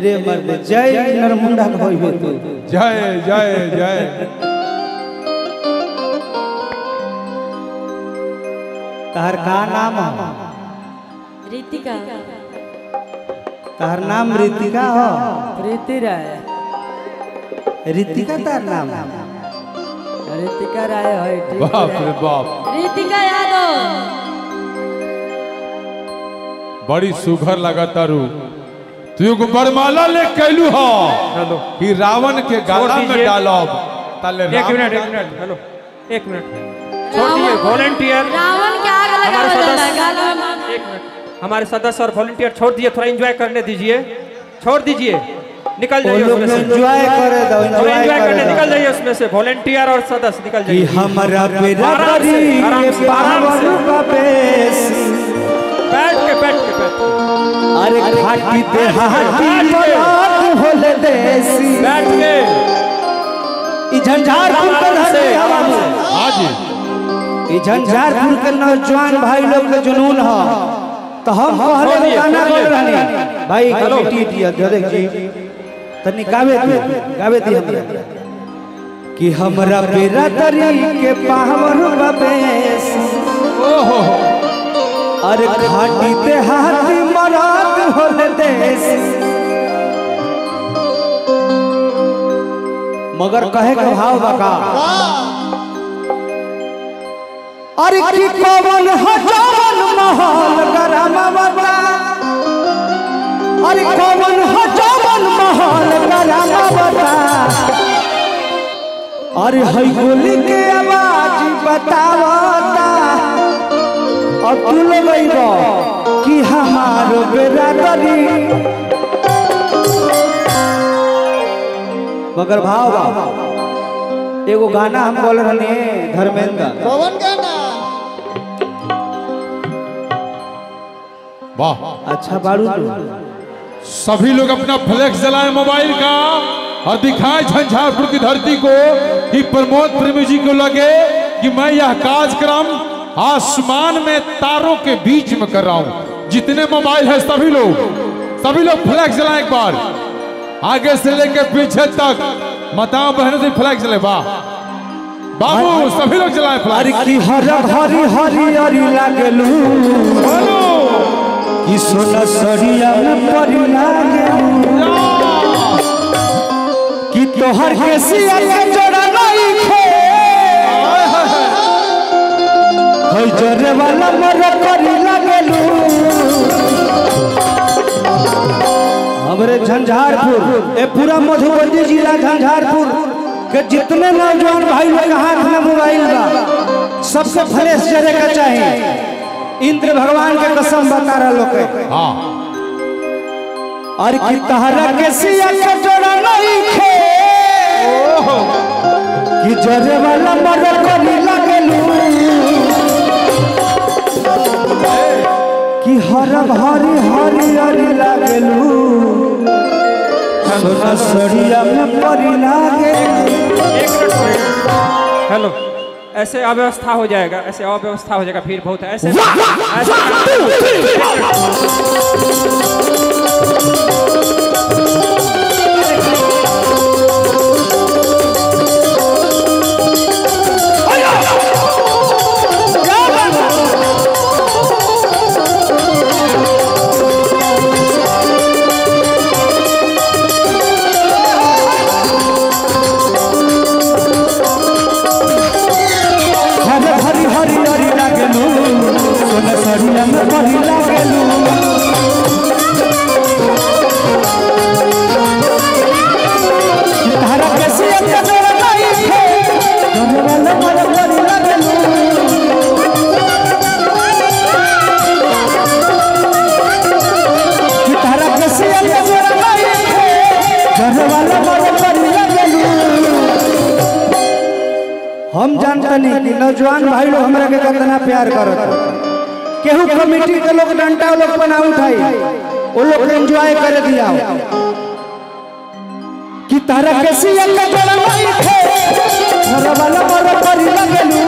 अरे मर्द जय नरमुंडा होइबे तू जय जय जय। तार का नाम है? रितिका। तार नाम रितिका हो? प्रीति राय। रितिका तार नाम है? रितिका राय है। बाप रे बाप। रितिका यादव। बड़ी सुघर लगाता रू तू एगो बरमाला ले कैलू हो कि रावण के गाला में डालब ताले। एक मिनट हेलो एक मिनट छोड़ दिए वॉलंटियर रावण के आग लगा एक मिनट हमारे सदस्य और वॉलंटियर छोड़ दिए, थोड़ा एंजॉय करने दीजिए, छोड़ दीजिए, निकल जाइए उसमें से, एंजॉय करे दो, एंजॉय करने निकल जाइए उसमें से, वॉलंटियर और सदस्य निकल जाइए। हमारा बेरादरी के पावन बापेसी बैठ के अरे घाटी पे हाथी बात होले देसी बैठ के ई झंझारपुर के धरती हवा हां जी ई झंझारपुर के नौजवान भाई लोग के जुनून है। तो हम पहले गाना बोल रहनी भाई कमेटी दिया देख जी तनी गावे दी हमरा कि हमरा बेरादरी के पावन बापेसी ओहो अरे घाटी पे हाथी मरात होले देश मगर कहे का भाव बका अरे की पवन हजावन महल गरमा बता अरे पवन हजावन महल गरमा बता अरे हई गोली के आवाज बतावता अब तू लगेगा कि हमारो बेरादरी मगर भाव एगो गाना हम बोल रहे धर्मेंद्र कौन गाना? वाह अच्छा बारू सभी लोग अपना फ्लैक्स जलाएं मोबाइल का और दिखाएं झंझारपुर की धरती को कि प्रमोद प्रेमी जी को लगे कि मैं यह कार्यक्रम आसमान में तारों के बीच में कर रहा हूं। जितने मोबाइल है सभी लोग फ्लैक्स जलाएं एक बार, आगे से लेकर पीछे तक माताओं बहनों से फ्लैक्स जले। वाह बाबू सभी लोग जलाएं फ्लैक्स। अरे की हरी हरी हरी लागलू बोलो कि सोना सरिया में परी लागलू कि तोहर के सिया के जोड़ा नहीं खे हई जरे वाला मर करी लागलू। हमरे झंझारपुर ए पूरा मधुबनी जिला झंझारपुर के जितने नौजवान भाई लोग हाथ में मोबाइल बा सबसे फ्लैश जरे का चाहिए। इंद्र भगवान के कसम बता रहा लोग हाँ और कि तहरा के सिया के जोड़ा नहीं खे कि जरे वाला मर करी लागलू कि हरी हरी हरी लागलू सोना सरिया में परी लागलू। हेलो ऐसे अव्यवस्था हो जाएगा, ऐसे अव्यवस्था हो जाएगा, फिर बहुत है ऐसे सरिया में परी लागलू तारा के सिया के जोड़ा नहीं खे जरे वाला मर करी लागलू तारा के सिया के जोड़ा नहीं खे जरे वाला मर करी लागलू। हम जानते नहीं कि नौजवान भाई लोग हमरा के कितना प्यार करत केहू कमेटी के लोग डंडा लोग बना उठाई वो लोग एंजॉय कर दिया कि तारा के सिया के जोड़ा नहीं खे घर वाला मर करी लागलू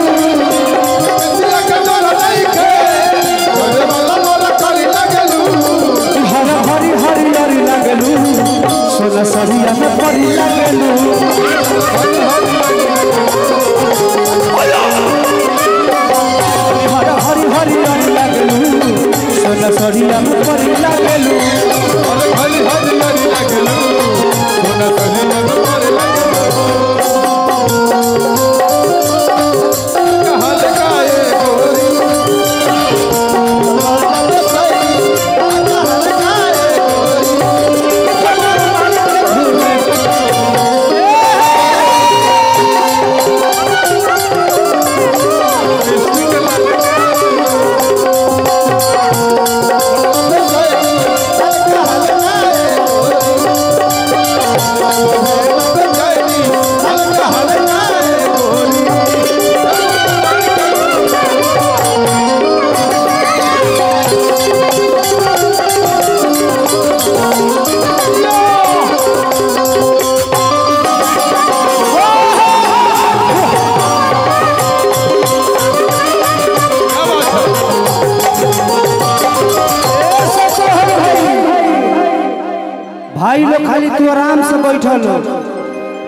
सिया के जोड़ा नहीं खे घर वाला मर करी लागलू हरी हरी हरी लागलू सरिया में परी लगेलू हरी हरी हरी हरी लगेलू सोना सरिया में परी लगेलू हरी हरी हरी लगेलू सोना सरिया में परी लगेलू कहल गाए गोरी भाई लोग खाली तू आराम से बैठल हो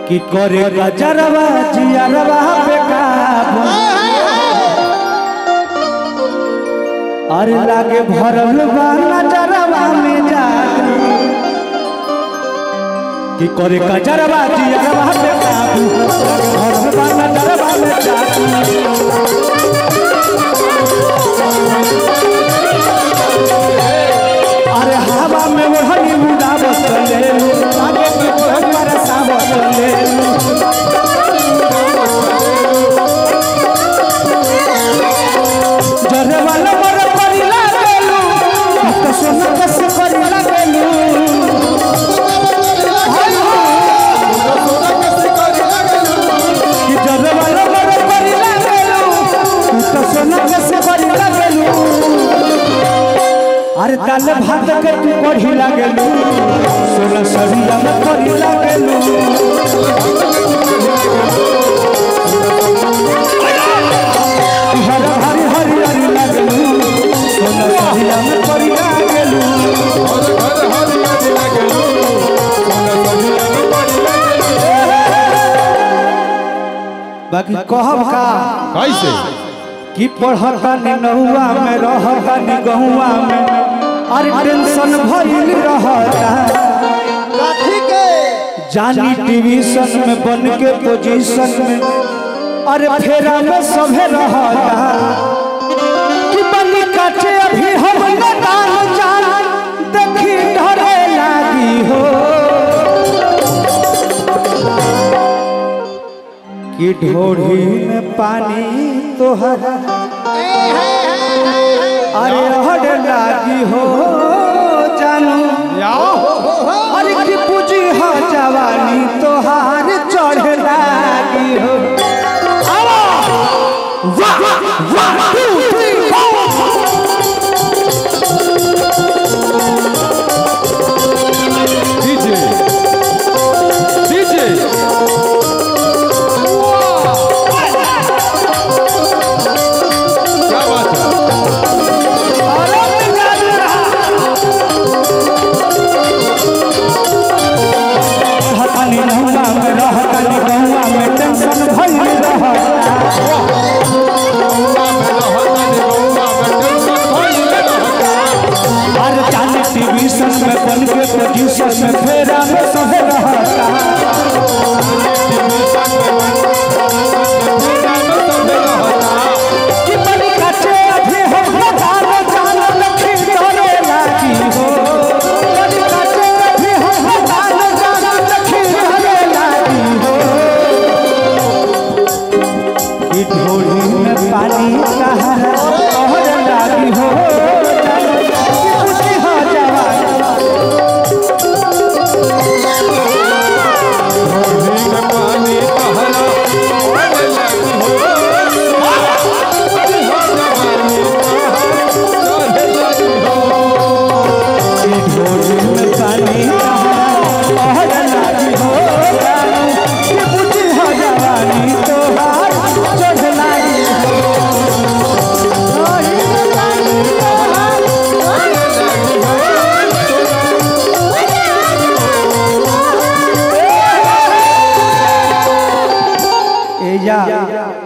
कि करे गजरवा जियरवा पे काबू अरे लागे भरल बा नजरवा में जादू कि करे गजरवा जियरवा पे काबू लागे भरल बा नजरवा में जादू अरे हवा में ओढ़नी उड़ावत चलेलू आगे के ओढ़नी बरसावत चलेलू जरे वाला मर परी लागेलू तो सोना कस परी लागेलू कि जरे वाला मर परी लागेलू तो सोना कस परी लागेलू अरे दाल भात के तू बढ़ी लागेलू सोना सरिया में परी लागेलू हरा हरी हरी हरी लागेलू सोना सरिया में परी लागेलू हरी हरी हरी लगेलू सोना सरिया में परी लगेलू बाकी कहब का कैसे कि पढ़ता नहुआ में रहता गहुआ में अरे टेंशन भइल रहता ठीक है जानी डिवीजन में बन के पोजीशन में अरे फेरा में सभे रहता कि बनी काटे अभी हम दान जान देखी डरे लागी हो कि ढोढ़ी में पानी तोहरा अरे हट लागी हो जानू अरे की पूजी हो जवानी तोहार चढ़ लागी हो वाह वाह 2 3 4 डीजे डीजे क्या बात है अरे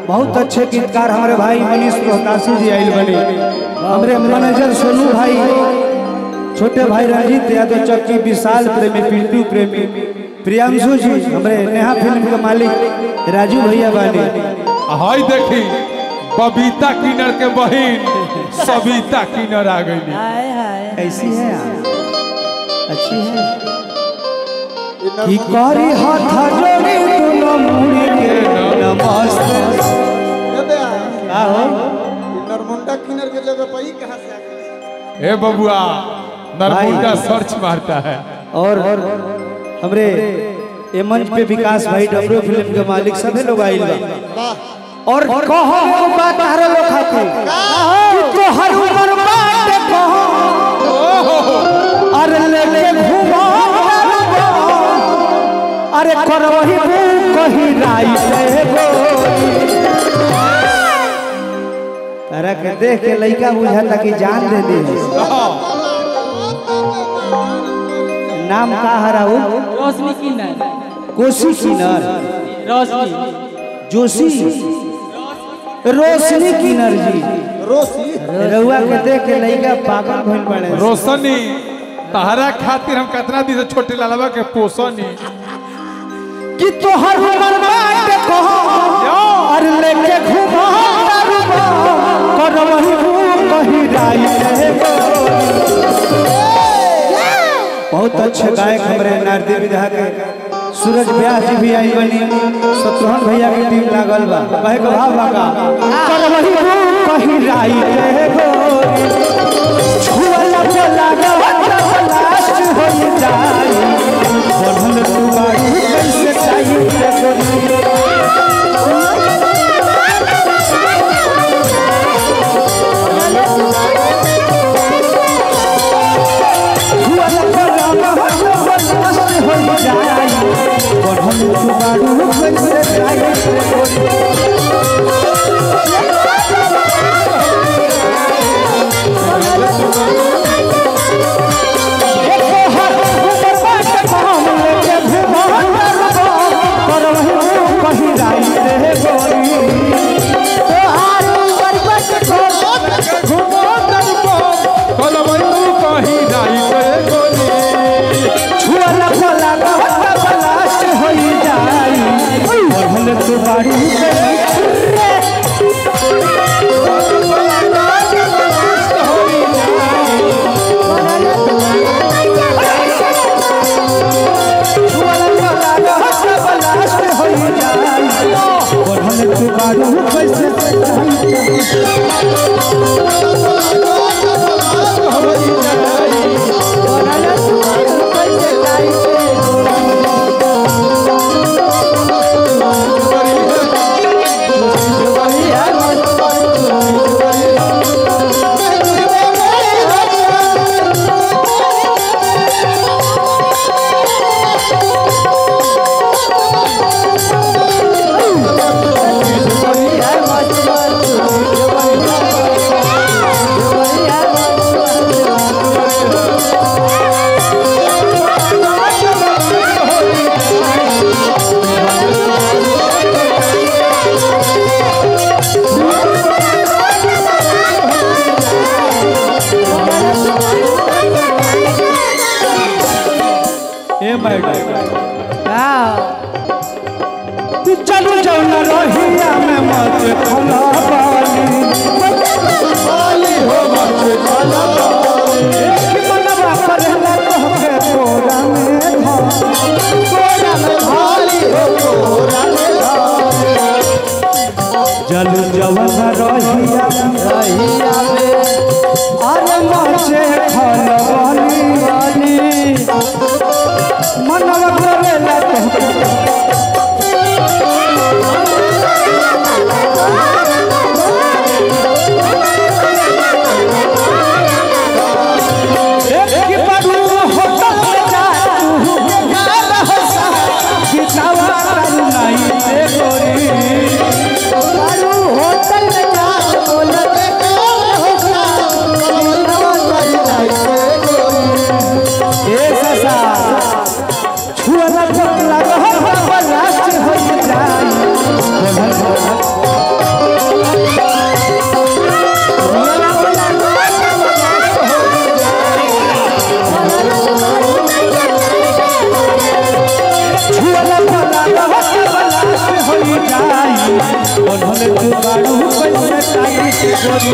बहुत अच्छे गीतकार हमारे भाई मनीष रोहतासी जी आइल बने, हमारे मैनेजर सोनू भाई, छोटे भाई रंजीत यादव चक्की, विशाल प्रेमी, पिंटू प्रेमी, प्रियांशु जी, हमारे नेहा फिल्म के मालिक राजू भैया बानी। हाय देखी बबीता किन्नर के बहन सविता किन्नर आ गई। हाय हाय कैसी है आप? अच्छी है कि करी हाथ जोड़ी दोनों मुड़ी के नमस्ते। का हो नरमुंडा किन्नर के जगह पर ही कहां से आ गए? ए बबुआ नरमुंडा सर्च मारता है। और हमरे ये मंच पे विकास भाई डब्ल्यू फिल्म के मालिक सभी लोग आइल बा। और कहो बात हर लोग खाते कि तो हर उम्र बात कहो अरे लेके घूमो अरे करवही कहीं राई से अरे के देख के लइका बुझाता कि जान दे दे। नाम का हराऊ? रोशनी किन्नर, कोसी किन्नर, रोशनी जोशी, रोशनी किन्नर जी। रोशी रउआ के देख के लइका पागल भइल बड़े। रोशनी तहरा खातिर हम कितना दिन से छोटे लालवा के पोसनी कि तोहर उमर बाटे कहो अरे लेके घूमो करवही कहीं राई से। बहुत अच्छे गायक हमारे नारदी विधा के सूरज व्यास जी भी आई बनी, शत्रुघ्न भैया की टीम लागल बा। कहे के भाव बाका करवही कहीं राई रे गोरी छुअला पे लागल लास्ट हो जाई बढ़ल तू बारू कैसे चाहिए रे गोरी। चलू जौन रहिया में मत खला बाली हो मत खला बाली मनवा करला तोहके कोरा में भाली हो कोरा में चलू जौन रहिया में अरे मचे खला बाली मनवा करला तोहके छुआ हो जाई बोलले तू बाड़ू कैसे टाइट गोरी